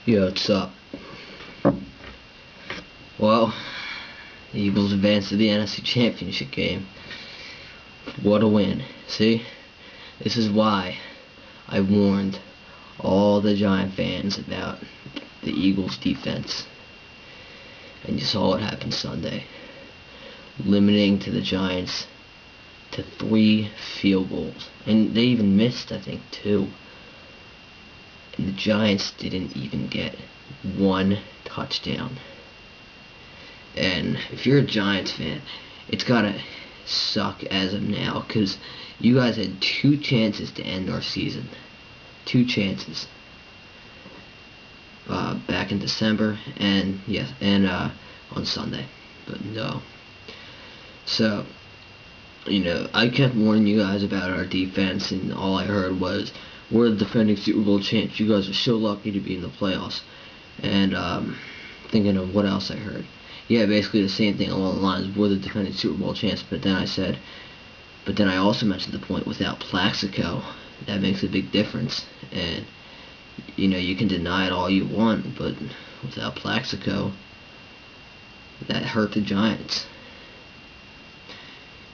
Yo, what's up? Well, the Eagles advanced to the NFC Championship game. What a win. See? This is why I warned all the Giant fans about the Eagles' defense. And you saw what happened Sunday. Limiting to the Giants to 3 field goals. And they even missed, I think, 2. And the Giants didn't even get 1 touchdown. And if you're a Giants fan, it's gotta suck as of now, because you guys had 2 chances to end our season. 2 chances. Back in December and on Sunday. But no. So, I kept warning you guys about our defense, and all I heard was, we're the defending Super Bowl champs. You guys are so lucky to be in the playoffs. And thinking of what else I heard. Yeah, basically the same thing along the lines, we're the defending Super Bowl champs. But then I also mentioned the point, without Plaxico, that makes a big difference. And you can deny it all you want, but without Plaxico, that hurt the Giants.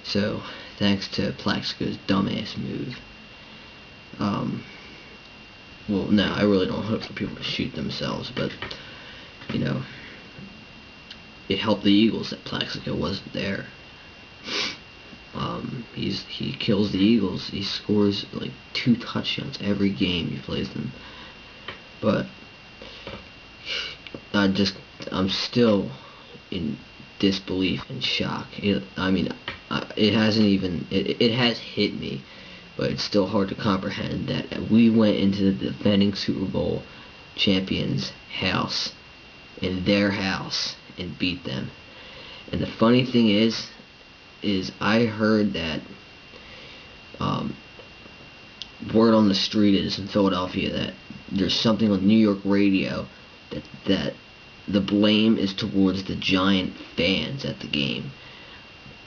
So, thanks to Plaxico's dumbass move. Well, no, I really don't hope for people to shoot themselves, but, it helped the Eagles that Plaxico wasn't there. He kills the Eagles. He scores like 2 touchdowns every game he plays them. But I'm still in disbelief and shock. It has hit me, but it's still hard to comprehend that we went into the defending Super Bowl champions' house, in their house, and beat them. And the funny thing is I heard that word on the street is in Philadelphia that there's something on New York radio that the blame is towards the Giant fans at the game,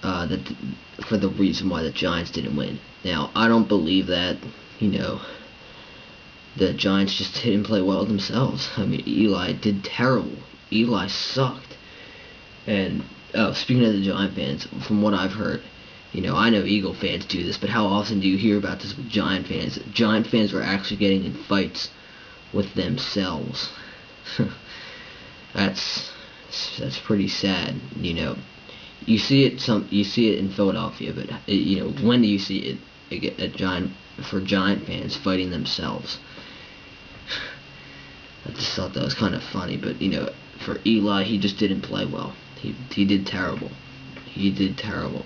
for the reason why the Giants didn't win. Now, I don't believe that. The Giants just didn't play well themselves. I mean, Eli did terrible. Eli sucked. And speaking of the Giant fans, from what I've heard, I know Eagle fans do this, but how often do you hear about this with Giant fans? Giant fans were actually getting in fights with themselves. That's pretty sad. You see it in Philadelphia, but when do you see it for Giant fans fighting themselves? I just thought that was kind of funny, but for Eli, he just didn't play well. He did terrible. He did terrible.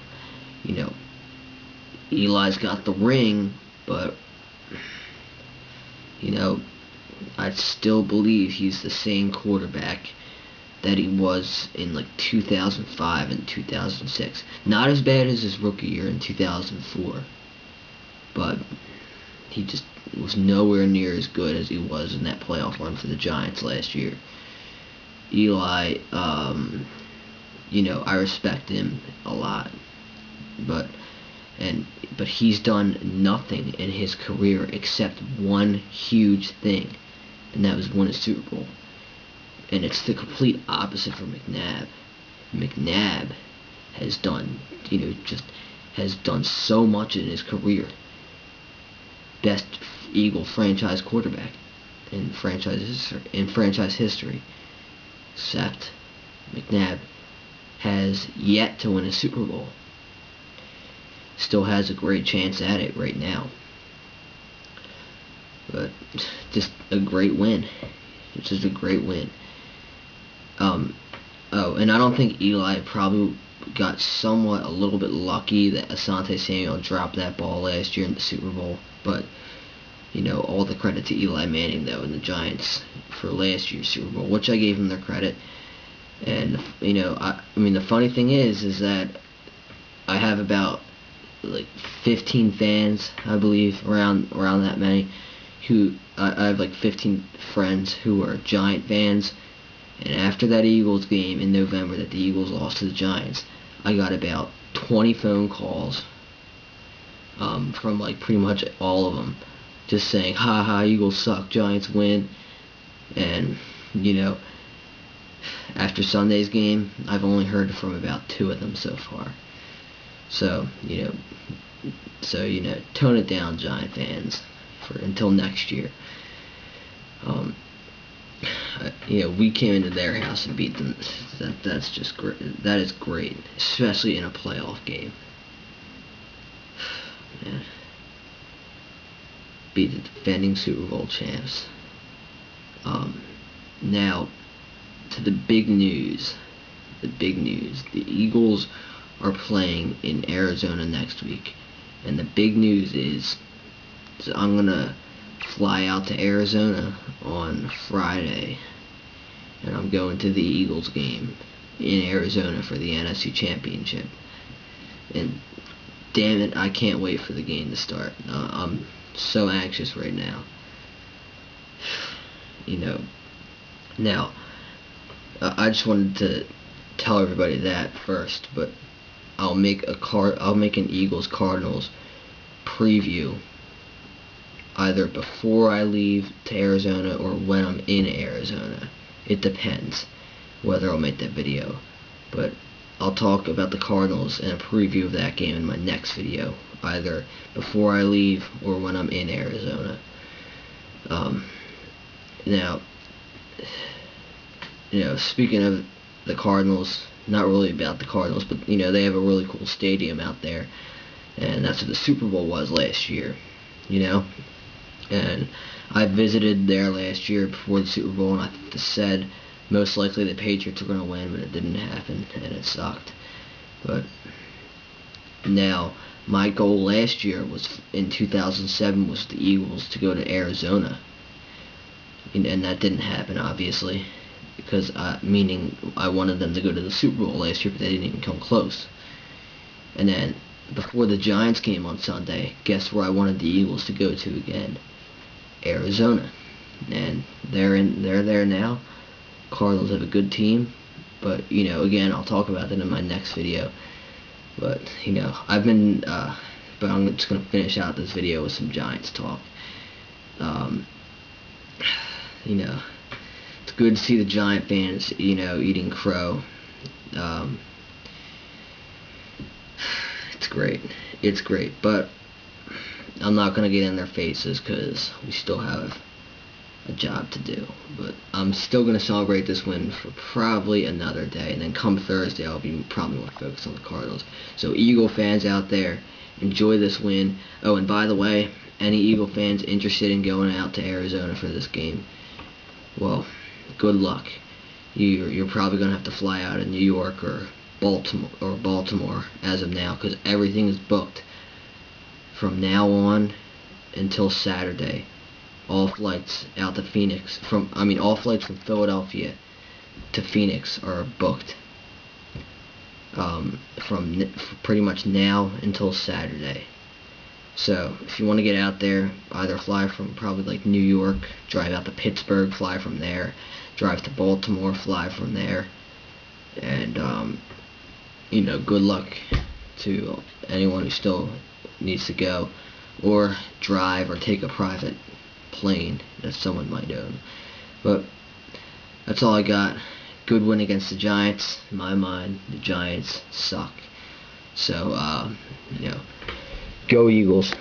Eli's got the ring, but I still believe he's the same quarterback that he was in like 2005 and 2006. Not as bad as his rookie year in 2004, but he just was nowhere near as good as he was in that playoff run for the Giants last year. Eli, I respect him a lot, but he's done nothing in his career except one huge thing, and that was win a Super Bowl. And it's the complete opposite for McNabb. McNabb has done, has done so much in his career. Best Eagle franchise quarterback in franchise history. Except McNabb has yet to win a Super Bowl. Still has a great chance at it right now. But just a great win. It's just a great win. And I don't think Eli probably got a little bit lucky that Asante Samuel dropped that ball last year in the Super Bowl. But, all the credit to Eli Manning, though, and the Giants for last year's Super Bowl, which I gave them their credit. And, the funny thing is that I have about, 15 fans, I believe, around that many, I have 15 friends who are Giant fans. And after that Eagles game in November that the Eagles lost to the Giants, I got about 20 phone calls from pretty much all of them, just saying, ha ha, Eagles suck, Giants win. And, you know, after Sunday's game, I've only heard from about 2 of them so far. So, tone it down, Giant fans, until next year. We came into their house and beat them. That's just great. That is great, especially in a playoff game. Man. Beat the defending Super Bowl champs. Now, to the big news. The big news. The Eagles are playing in Arizona next week. And the big news is I'm going to fly out to Arizona on Friday. And I'm going to the Eagles game in Arizona for the NFC Championship. And damn it, I can't wait for the game to start. I'm so anxious right now. Now, I just wanted to tell everybody that first, but I'll make an Eagles Cardinals preview either before I leave to Arizona or when I'm in Arizona. It depends whether I'll make that video, but I'll talk about the Cardinals and a preview of that game in my next video, either before I leave or when I'm in Arizona. Now, speaking of the Cardinals, not really about the Cardinals, but they have a really cool stadium out there, and that's what the Super Bowl was last year. And I visited there last year before the Super Bowl, and I said most likely the Patriots were going to win, but it didn't happen, and it sucked. But now, my goal last year was, in 2007, was the Eagles to go to Arizona. And that didn't happen, obviously, because meaning I wanted them to go to the Super Bowl last year, but they didn't even come close. And then, before the Giants game on Sunday, guess where I wanted the Eagles to go to again? Arizona. And they're there now. Cardinals have a good team, but again, I'll talk about that in my next video. But I've been but I'm just gonna finish out this video with some Giants talk. It's good to see the Giant fans eating crow. It's great, but I'm not gonna get in their faces because we still have a job to do. But I'm still gonna celebrate this win for probably another day, and then come Thursday I'll be probably more focused on the Cardinals. So Eagle fans out there, enjoy this win. Oh, and by the way, any Eagle fans interested in going out to Arizona for this game, well, good luck. You're probably gonna have to fly out of New York or Baltimore as of now, because everything is booked from now on until Saturday. All flights out to Phoenix all flights from Philadelphia to Phoenix are booked from pretty much now until Saturday. So if you want to get out there, either fly from probably like New York, drive out to Pittsburgh, fly from there, drive to Baltimore, fly from there, and good luck to anyone who still needs to go, or drive or take a private plane that someone might own. But that's all I got. Good win against the Giants. In my mind, the Giants suck. So, go Eagles.